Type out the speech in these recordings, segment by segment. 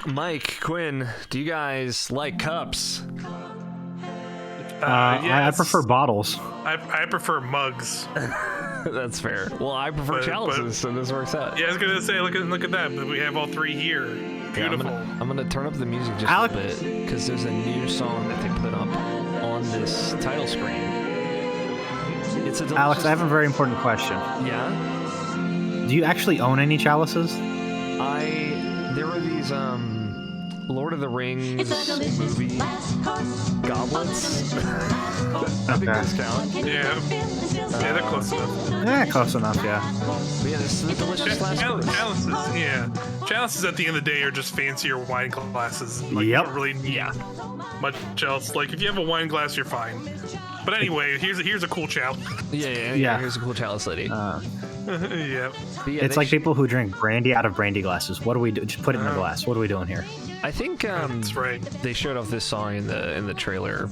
Mike Quin, do you guys like cups? I prefer bottles. I prefer mugs. That's fair. Well, I prefer chalices, so this works out. Yeah, I was gonna say, look at that. But we have all three here. Beautiful. Yeah, I'm gonna turn up the music just a bit because there's a new song that they put up on this title screen. It's a Alex, I have a very important question. Yeah. Do you actually own any chalices? There were these Lord of the Rings movie goblets. I think those count. Yeah, they're close enough. Yeah, close enough. Yeah. But yeah, this is the delicious last course. Chalices, yeah. Chalices at the end of the day are just fancier wine glasses. Like, you don't really need much else. Like, if you have a wine glass, you're fine. But anyway, here's a cool chalice. Yeah. Here's a cool chalice lady. Yeah. It's like people who drink brandy out of brandy glasses. What do we do? Just put it in the glass. What are we doing here? I think that's right. They showed off this song in the trailer,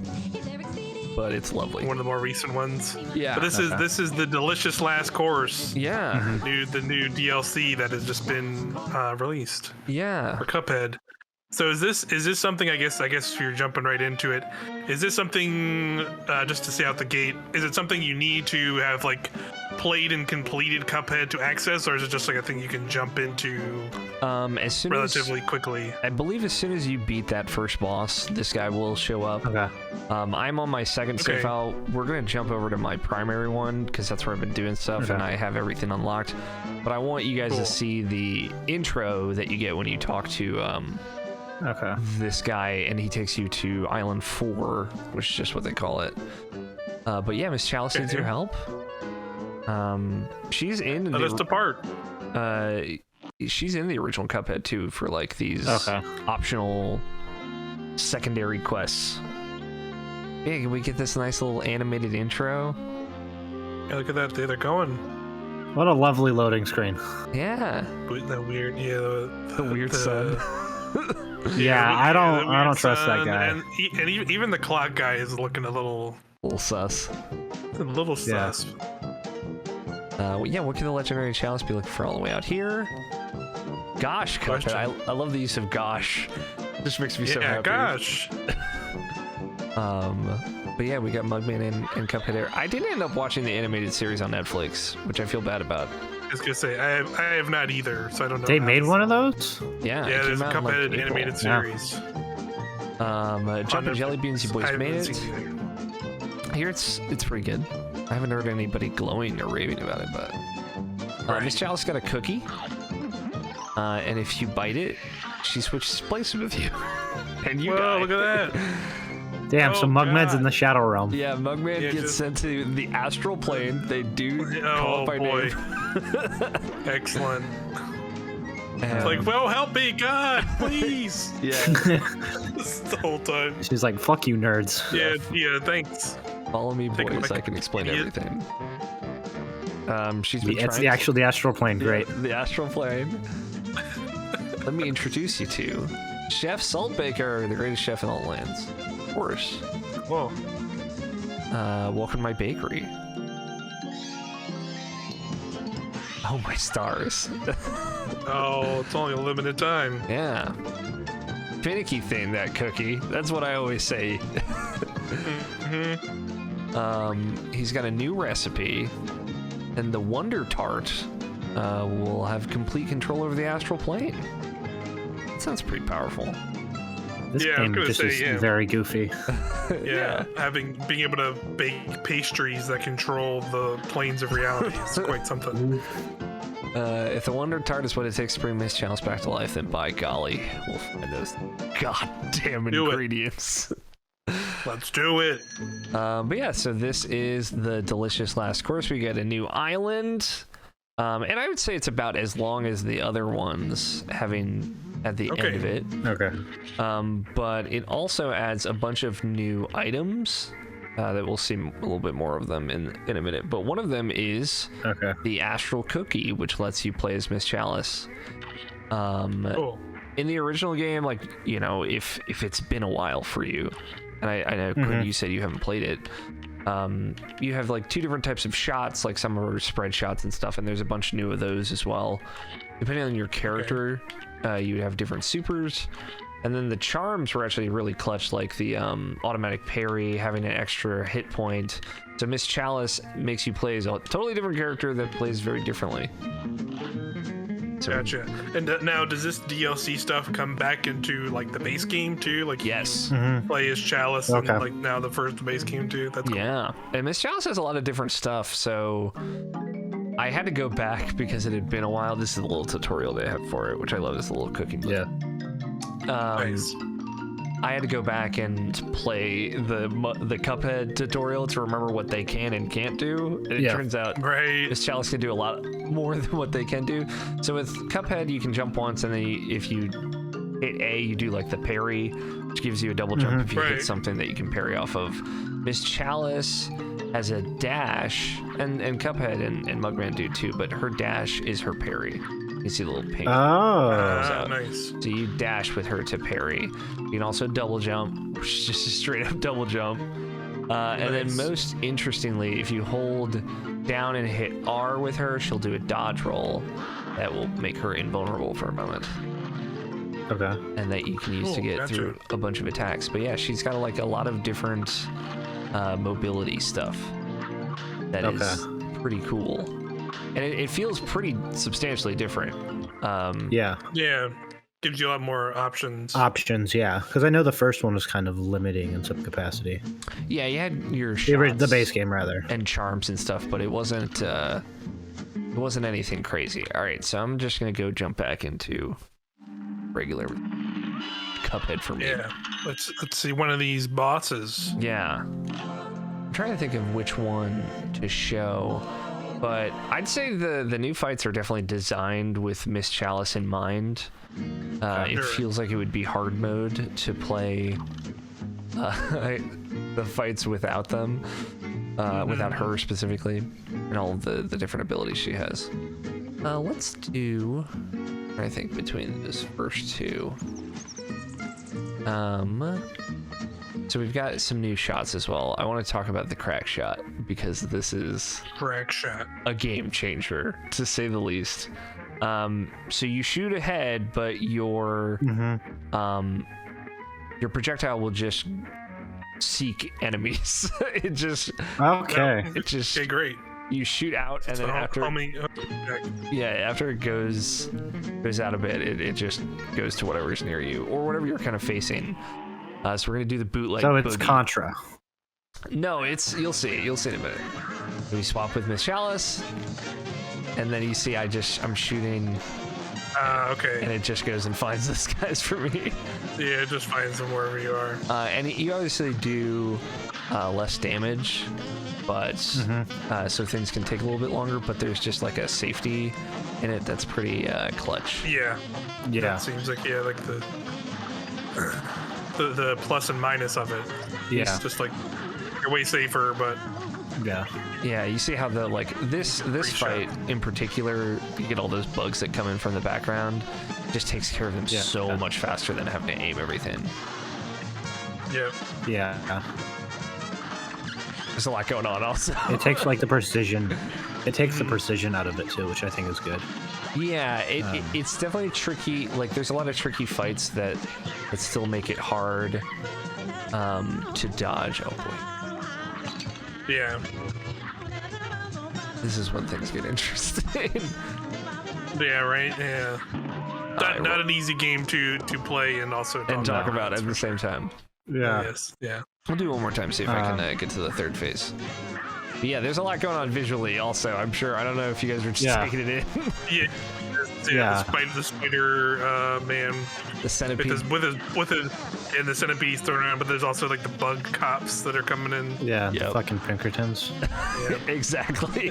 but it's lovely. One of the more recent ones. Yeah. But this is the delicious last course. Yeah. The new DLC that has just been released. Yeah. For Cuphead. So is this something? I guess if you're jumping right into it, is this something? Just to say out the gate, is it something you need to have like played and completed Cuphead to access, or is it just like a thing you can jump into relatively quickly? I believe as soon as you beat that first boss, this guy will show up. Okay. I'm on my second save file. We're gonna jump over to my primary one because that's where I've been doing stuff and I have everything unlocked. But I want you guys to see the intro that you get when you talk to this guy, and he takes you to Island 4, which is just what they call it. But yeah, Miss Chalice needs your help. She's in Let us depart. She's in the original Cuphead too for like these optional secondary quests. Yeah, can we get this nice little animated intro? Yeah, look at that. They're going. What a lovely loading screen. Yeah. That weird, the weird sun. Yeah, I don't trust that guy. And even the clock guy is looking a little sus. A little sus. Yeah, what can the legendary chalice be looking for all the way out here? Gosh, Cuphead. I love the use of gosh. Just makes me so happy. Gosh. But yeah, we got Mugman and Cuphead here. I didn't end up watching the animated series on Netflix, which I feel bad about. I was gonna say I have not either, so I don't know. They made one of those? Yeah. Yeah, there's a Cuphead animated series. Jumpin' Jelly Beans, you boys made it. Here it's pretty good. I haven't heard anybody glowing or raving about it, but Miss Chalice got a cookie, and if you bite it, she switches places with you, and you die. Look at that! Damn, so Mugman's in the Shadow Realm. Yeah, Mugman gets sent to the astral plane. They do call it by name. Excellent. It's like, well, help me, God, please. Yeah. The whole time. She's like, fuck you, nerds. Yeah, thanks. Follow me, boys. I can explain everything. It's the astral plane. Great. The astral plane. Let me introduce you to Chef Saltbaker, the greatest chef in all lands. Of course. Whoa. Welcome to my bakery. Oh, my stars. Oh, it's only a limited time. Yeah. Finicky thing, that cookie. That's what I always say. He's got a new recipe, and the Wonder Tart will have complete control over the astral plane. That sounds pretty powerful. This game just is very goofy. Yeah, being able to bake pastries that control the planes of reality is quite something. If the Wonder Tart is what it takes to bring Miss Chalice back to life, then by golly, we'll find those goddamn ingredients. Let's do it. But yeah, so this is the delicious last course. We get a new island, and I would say it's about as long as the other ones, having at the end of it. Okay. But it also adds a bunch of new items that we'll see a little bit more of them in a minute. But one of them is the Astral Cookie, which lets you play as Miss Chalice. Cool. In the original game, like, you know, if it's been a while for you, and I know, Quinn, you said you haven't played it, you have like two different types of shots, like some are spread shots and stuff, and there's a bunch new of those as well. Depending on your character, you would have different supers. And then the charms were actually really clutch, like the automatic parry, having an extra hit point. So Miss Chalice makes you play as a totally different character that plays very differently. So, gotcha. And now, does this DLC stuff come back into like the base game too? Like, yes. play as Chalice, and like now the first base game too. That's cool. Yeah. And Miss Chalice has a lot of different stuff. So I had to go back because it had been a while. This is a little tutorial they have for it, which I love. This little cooking book. Yeah. Nice. I had to go back and play the Cuphead tutorial to remember what they can and can't do. And it turns out Miss Chalice can do a lot more than what they can do. So with Cuphead, you can jump once, and then if you hit A, you do like the parry, which gives you a double jump if you hit something that you can parry off of. Miss Chalice has a dash, and Cuphead and Mugman do too, but her dash is her parry. You see the little pink. Nice. So you dash with her to parry. You can also double jump, which is just a straight up double jump. And then most interestingly, if you hold down and hit R with her, she'll do a dodge roll that will make her invulnerable for a moment. Okay. And that you can use to get through a bunch of attacks. But yeah, she's got like a lot of different mobility stuff that is pretty cool. And it feels pretty substantially different. Yeah. Gives you a lot more options. Yeah. Because I know the first one was kind of limiting in some capacity. Yeah, you had your shots the base game, rather. And charms and stuff, but it wasn't anything crazy. All right, so I'm just going to go jump back into regular Cuphead for me. Yeah. Let's see one of these bosses. Yeah. I'm trying to think of which one to show. But I'd say the new fights are definitely designed with Miss Chalice in mind. It feels like it would be hard mode to play the fights without them, without her specifically, and all of the different abilities she has. Let's do, I think, between those first two. So we've got some new shots as well. I want to talk about the crack shot because this is a game changer, to say the least. So you shoot ahead, but your projectile will just seek enemies. It just great. You shoot out, and then after it goes out a bit, it just goes to whatever's near you or whatever you're kind of facing. So we're gonna do the bootleg. So it's boogie. Contra. No, you'll see in a minute. We swap with Miss Chalice, and then you see I'm shooting. Okay. And it just goes and finds those guys for me. Yeah, it just finds them wherever you are. And you obviously do less damage, but so things can take a little bit longer. But there's just like a safety in it that's pretty clutch. Yeah. That seems like like the plus and minus of it. Yeah. It's just like you're way safer, but yeah, you see how this fight in particular, you get all those bugs that come in from the background. It just takes care of them so much faster than having to aim everything. Yeah. There's a lot going on also. It takes like the precision. It takes the precision out of it too, which I think is good. Yeah, it's definitely tricky. Like, there's a lot of tricky fights that still make it hard to dodge. Oh boy. Yeah. This is when things get interesting. Yeah, right. Yeah. Not an easy game to play and also talk about at the same time. Yeah. Yes. Yeah. We'll do it one more time, see if I can get to the third phase. But yeah, there's a lot going on visually also, I'm sure. I don't know if you guys are just taking it in. The spider man. The centipede. With his and the centipede's thrown around, but there's also like the bug cops that are coming in. Yeah, the fucking Pinkertons. Exactly.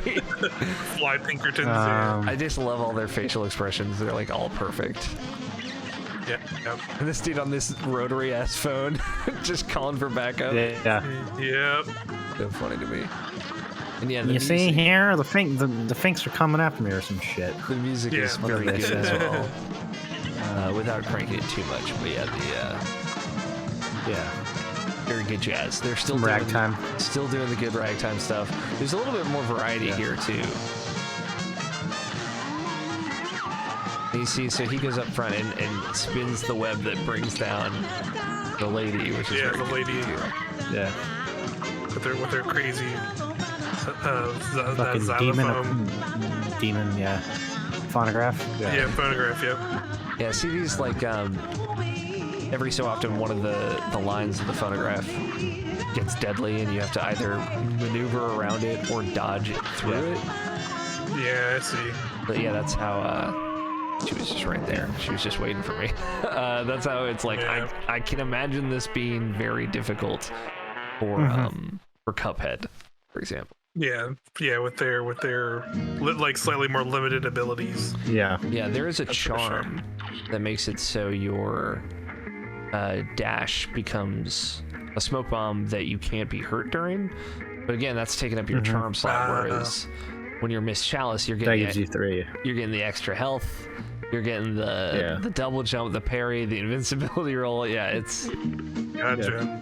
Fly Pinkertons. I just love all their facial expressions. They're like all perfect. Yep. And this dude on this rotary ass phone just calling for backup. Yeah. Yep. So funny to me. And yeah, you see here, the Finks are coming after me or some shit. The music is very good as well. Without cranking it too much, but very good jazz. They're still doing ragtime. Still doing the good ragtime stuff. There's a little bit more variety here too. And you see, so he goes up front and spins the web that brings down the lady, which is the lady. Yeah. With their crazy Fucking demon, yeah. Phonograph. Yeah, phonograph. Yep. Yeah, see these like every so often one of the lines of the phonograph gets deadly, and you have to either maneuver around it or dodge through it. Yeah, I see. But yeah, that's how. She was just right there. She was just waiting for me. That's how it's like. Yeah. I can imagine this being very difficult for Cuphead, for example. Yeah, with their like slightly more limited abilities. Yeah. Yeah, there is a That's for charm that makes it so your dash becomes a smoke bomb that you can't be hurt during. But again, that's taking up your charm slot, whereas when you're Miss Chalice, you're That getting gives you 3. you're getting the extra health, you're getting the double jump, the parry, the invincibility roll. Yeah, it's Gotcha.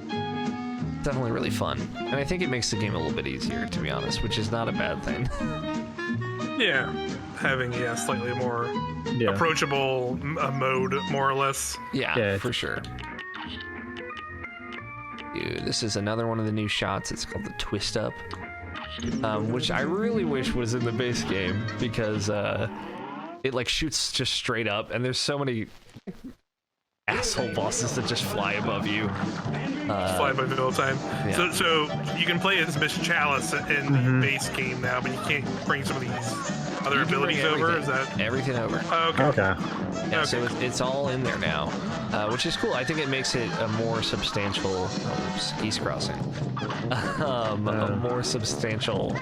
definitely really fun, and I think it makes the game a little bit easier, to be honest, which is not a bad thing. Yeah, having slightly more approachable mode, more or less. Yeah, for sure. Dude, this is another one of the new shots. It's called the Twist Up, which I really wish was in the base game, because it like shoots just straight up, and there's so many asshole bosses that just fly above you. Fly by the whole time. Yeah. So you can play as Miss Chalice in the base game now, but you can't bring some of these other abilities over. Is that everything over? Oh, okay. Yeah, so it's all in there now, which is cool. I think it makes it a more substantial geese crossing. A more substantial.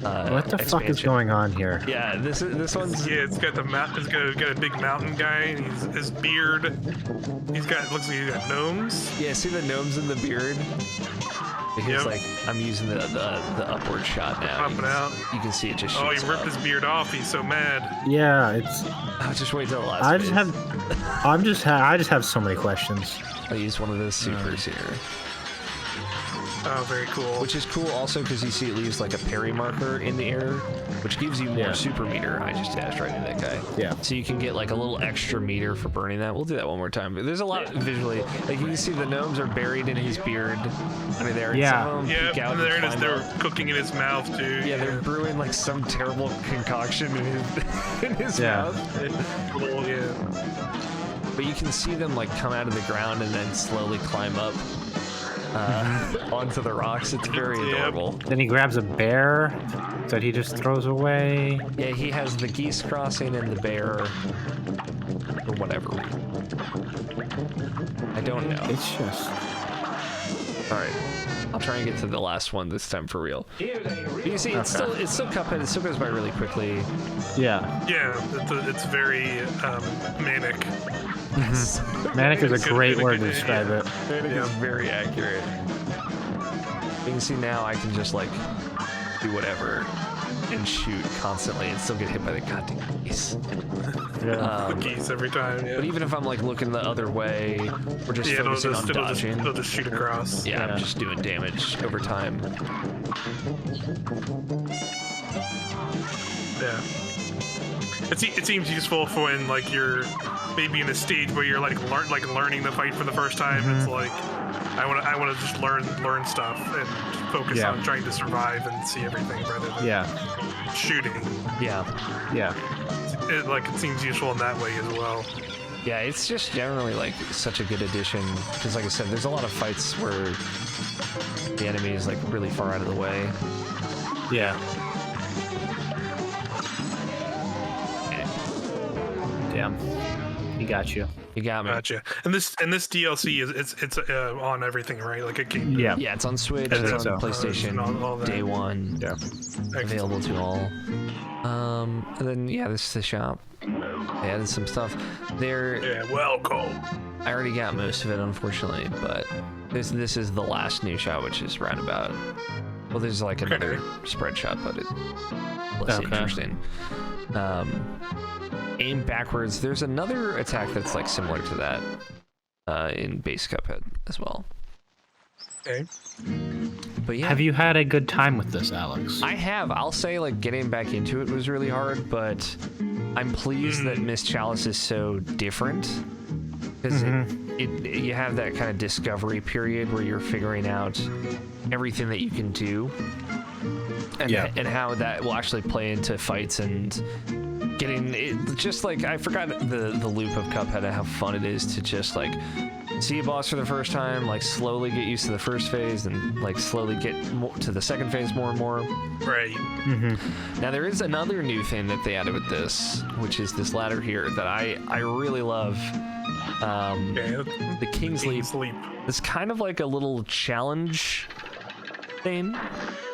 What the fuck is going on here? Yeah, this one's. Yeah, it's got it's got a big mountain guy, and his beard. Looks like he's got gnomes. Yeah, see the gnomes in the beard. He's like, I'm using the upward shot now. Popping out. You can see it just. Oh, he ripped up. his beard off. He's so mad. Yeah, it's. I'll just wait till the last. I just have so many questions. I'll use one of those supers here. Oh, very cool. Which is cool also because you see it leaves like a parry marker in the air, which gives you more super meter. I just dashed right into that guy. Yeah. So you can get like a little extra meter for burning that. We'll do that one more time. But there's a lot visually. Like you can see the gnomes are buried in his beard under there. Yeah. Some of them peek out and there it is. climb They're up. cooking in his mouth too. Yeah, they're brewing like some terrible concoction in his mouth. But you can see them like come out of the ground and then slowly climb up onto the rocks. It's very adorable. Then he grabs a bear that he just throws away. Yeah, he has the geese crossing and the bear for whatever reason. I don't know. It's just. All right, I'll try and get to the last one this time for real. But you see, it's still Cuphead. It still goes by really quickly. Yeah. Yeah, it's very manic. Manic is a great word to describe it. Manic is very accurate. You can see now I can just like do whatever and shoot constantly and still get hit by the goddamn geese. The geese every time. Yeah. But even if I'm like looking the other way, we're just focusing on dodging. They'll just shoot across. Yeah, I'm just doing damage over time. Yeah. It seems useful for when like you're maybe in a stage where you're like learning the fight for the first time. It's like I want to just learn stuff and focus on trying to survive and see everything rather than shooting. Yeah. It seems useful in that way as well. Yeah, it's just generally like such a good addition because, like I said, there's a lot of fights where the enemy is like really far out of the way. Yeah. Damn. He got you. You got me. Gotcha. And this DLC it's on everything, right? Like a game. Yeah. Yeah, it's on Switch. It's on PlayStation. all that. Day one. Yeah. Available to all. And then this is the shop. They added some stuff. Welcome. I already got most of it, unfortunately, but this is the last new shot, which is roundabout. Well, there's like another spread shot, but it's less interesting. Aim backwards. There's another attack that's like similar to that in base Cuphead as well. Okay. But yeah. Have you had a good time with this, Alex? I have. I'll say like getting back into it was really hard, but I'm pleased that Miss Chalice is so different, because you have that kind of discovery period where you're figuring out everything that you can do, and how that will actually play into fights and getting it. Just like I forgot the loop of Cuphead and how fun it is to just like see a boss for the first time, like slowly get used to the first phase, and like slowly get to the second phase more and more. Right. Now there is another new thing that they added with this, which is this ladder here that I really love. The King's Leap. It's kind of like a little challenge thing.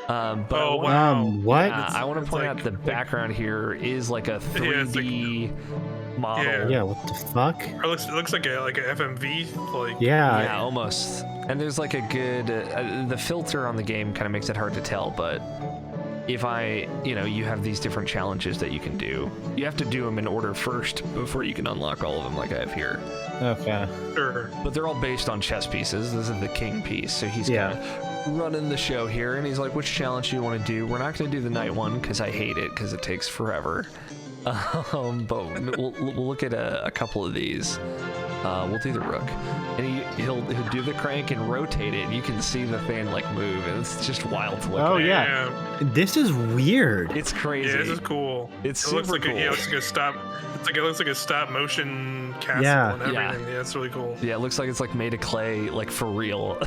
But what? I want to point out the background here is like a 3D model. Yeah, what the fuck? It looks like a FMV. Like yeah, almost. And there's like a good the filter on the game kind of makes it hard to tell, but if you have these different challenges that you can do. You have to do them in order first before you can unlock all of them like I have here. Okay. Sure. But they're all based on chess pieces. This is the king piece, so he's kind of running the show here, and he's like, which challenge do you want to do? We're not going to do the night one because I hate it because it takes forever. But we'll look at a couple of these. We'll do the rook, and he'll do the crank and rotate it, and you can see the thing like move, and it's just wild to look at. Yeah, this is weird. It's crazy. Yeah, this is cool. It looks like cool. It looks like a stop. It looks like a stop motion castle and everything. Yeah, it's really cool. Yeah, it looks like it's like made of clay, like for real.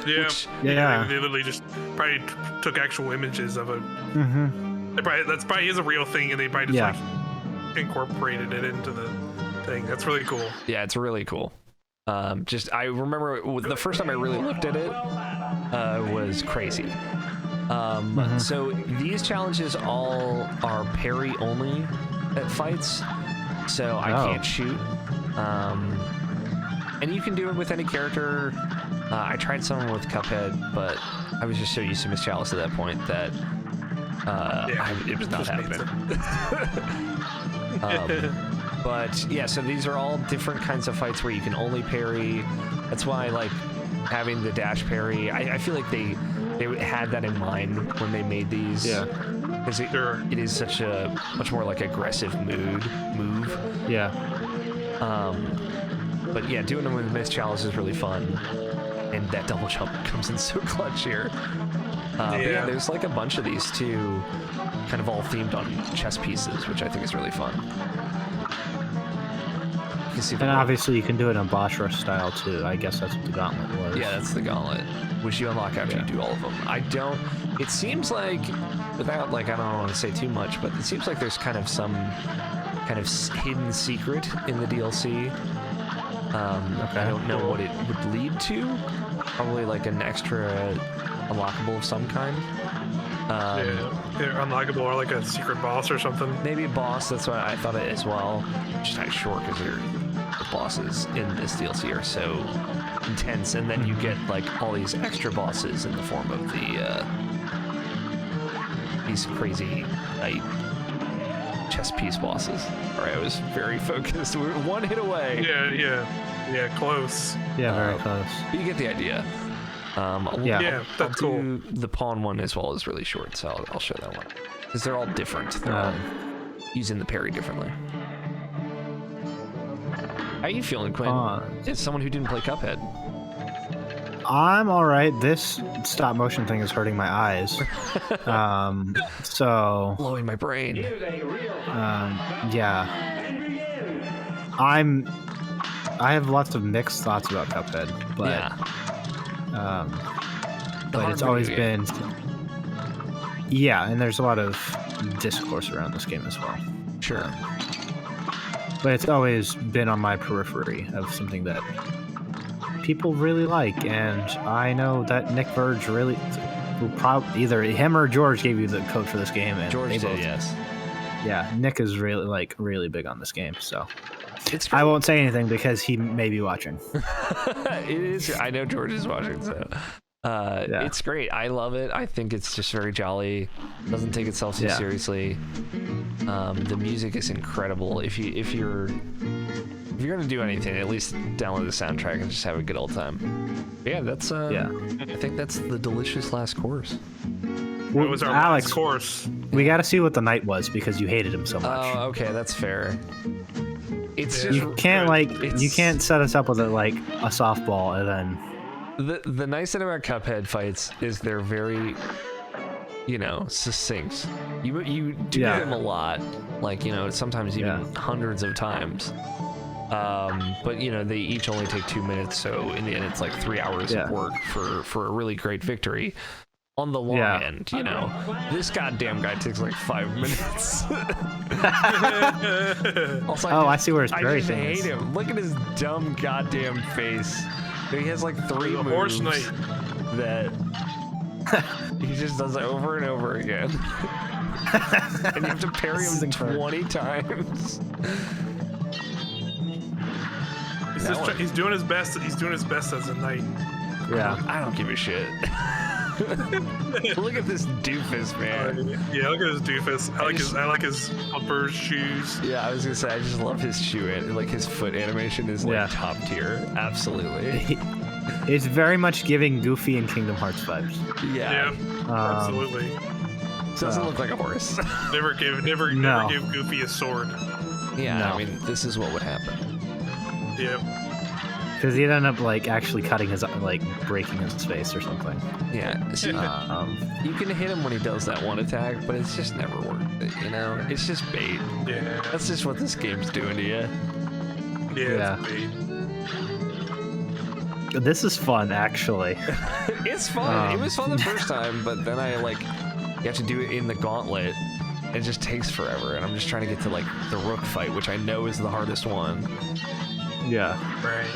They literally just probably took actual images of it. That's probably is a real thing, and they probably just like incorporated it into the thing. That's really cool. Yeah, it's really cool. I remember the first time I really looked at it was crazy. So these challenges all are parry only at fights, so I can't shoot. And you can do it with any character. I tried some with Cuphead, but I was just so used to Miss Chalice at that point that it was not happening. But yeah, so these are all different kinds of fights where you can only parry. That's why I like having the dash parry. I feel like they had that in mind when they made these. Yeah. Because it is such a much more like aggressive move. Yeah. But yeah, doing them with Miss Chalice is really fun. And that double jump comes in so clutch here. But yeah, there's like a bunch of these too, kind of all themed on chess pieces, which I think is really fun. And obviously you can do it in boss rush style too. I guess that's what the gauntlet was. Yeah, that's the gauntlet, which you unlock after you do all of them. It seems like, without like, I don't want to say too much, but it seems like there's kind of some kind of hidden secret in the DLC. I don't know what it would lead to. Probably like an extra unlockable of some kind. Unlockable or like a secret boss or something. Maybe a boss, that's what I thought it as well. Just not sure because the bosses in this DLC are so intense, and then you get like all these extra bosses in the form of these crazy chess piece bosses. Alright, I was very focused. We were one hit away. Yeah, close. Yeah, very close. But you get the idea. I'll do the pawn one as well as really short, so I'll show that one. Because they're all different. They're all using the parry differently. How are you feeling, Quinn? As someone who didn't play Cuphead. I'm alright. This stop motion thing is hurting my eyes. So... blowing my brain. Yeah. I have lots of mixed thoughts about Cuphead, but... but it's always been... Yeah, and there's a lot of discourse around this game as well. Sure. But it's always been on my periphery of something that people really like, and I know that Nick Verge really... probably either him or George gave you the code for this game, and George did, yes. Yeah, Nick is really big on this game, so... It's I won't say anything because he may be watching. It is. I know George is watching, so it's great. I love it. I think it's just very jolly. Doesn't take itself so seriously. The music is incredible. If you're gonna do anything, at least download the soundtrack and just have a good old time. But yeah, that's I think that's the delicious last course. What was our last course? We got to see what the night was because you hated him so much. Oh, okay, that's fair. It's just You can't you can't set us up with a softball and then. the nice thing about Cuphead fights is they're very, succinct. You do them a lot, sometimes even hundreds of times. But they each only take 2 minutes, so in the end it's like 3 hours of work for a really great victory. On the long end, this goddamn guy takes like 5 minutes. Also, I see where his I berry just thing hate is. him. Look at his dumb goddamn face. He has like 3 moves Horse Knight. that he just does over and over again. And you have to parry him 20 times. He's doing his best. He's doing his best as a knight. Yeah. I don't give a shit. Look at this doofus, man. Yeah, look at his doofus. I like his uppers, shoes. Yeah, I was gonna say I just love his shoe. His foot animation is top tier. Absolutely. It's very much giving Goofy and Kingdom Hearts vibes. Yeah. Absolutely. Doesn't look like a horse. Never give Goofy a sword. Yeah. No. I mean, this is what would happen. Yeah. Because he'd end up actually cutting breaking his face or something. Yeah. See, you can hit him when he does that one attack, but it's just never worth it. It's just bait. Yeah. That's just what this game's doing to you. Yeah. It's bait. This is fun, actually. It's fun. It was fun the first time, but then you have to do it in the gauntlet. It just takes forever, and I'm just trying to get to the rook fight, which I know is the hardest one. Yeah. Right.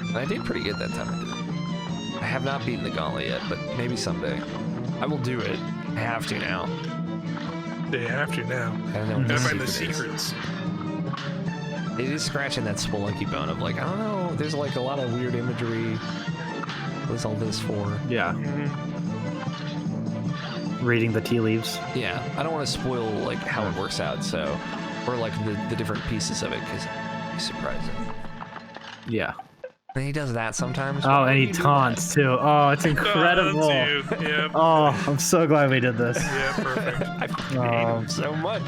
And I did pretty good that time. I have not beaten the gauntlet yet, but maybe someday. I will do it. I have to now. They have to now. I don't know what Gotta find the secret is. secrets. It is scratching that spelunky bone of I don't know, there's a lot of weird imagery. What's all this for? Yeah. Mm-hmm. Reading the tea leaves. Yeah, I don't want to spoil how it works out, so or the different pieces of it because it's surprising. Yeah. And he does that sometimes. Oh, and he taunts too. Oh, it's incredible. Yep. Oh, I'm so glad we did this. Yeah, perfect. I fucking hate him so much.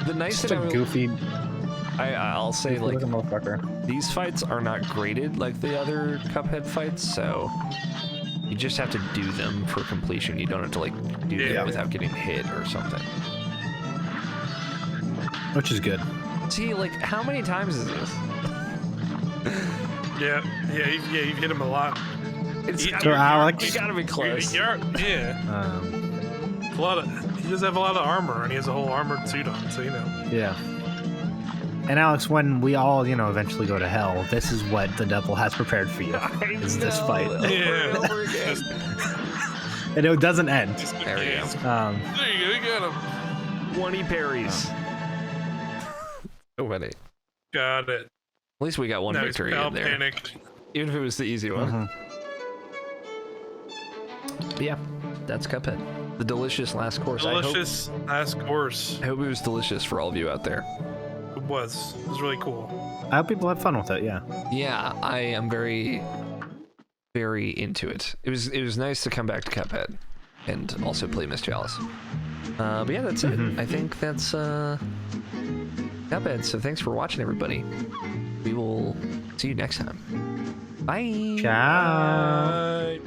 The nice Such thing a goofy. I'll say Looking motherfucker. these fights are not graded like the other Cuphead fights, so you just have to do them for completion. You don't have to do them without getting hit or something. Which is good. See, how many times is this? Yeah, you've hit him a lot. So Alex. You gotta be close. He does have a lot of armor, and he has a whole armored suit on, so Yeah. And Alex, when we all, eventually go to hell, this is what the devil has prepared for you. Is this fight. Over and over again. And it doesn't end. There we go. There you go, you got him. 20 parries. So many. Got it. At least we got one victory in there. Panicked. Even if it was the easy one. But yeah, that's Cuphead. The delicious last course. Delicious last course. I hope it was delicious for all of you out there. It was really cool. I hope people had fun with it, yeah. Yeah, I am very, very into it. It was nice to come back to Cuphead and also play Miss Chalice. But yeah, that's it. I think that's Cuphead. So thanks for watching, everybody. We will see you next time. Bye. Ciao. Bye.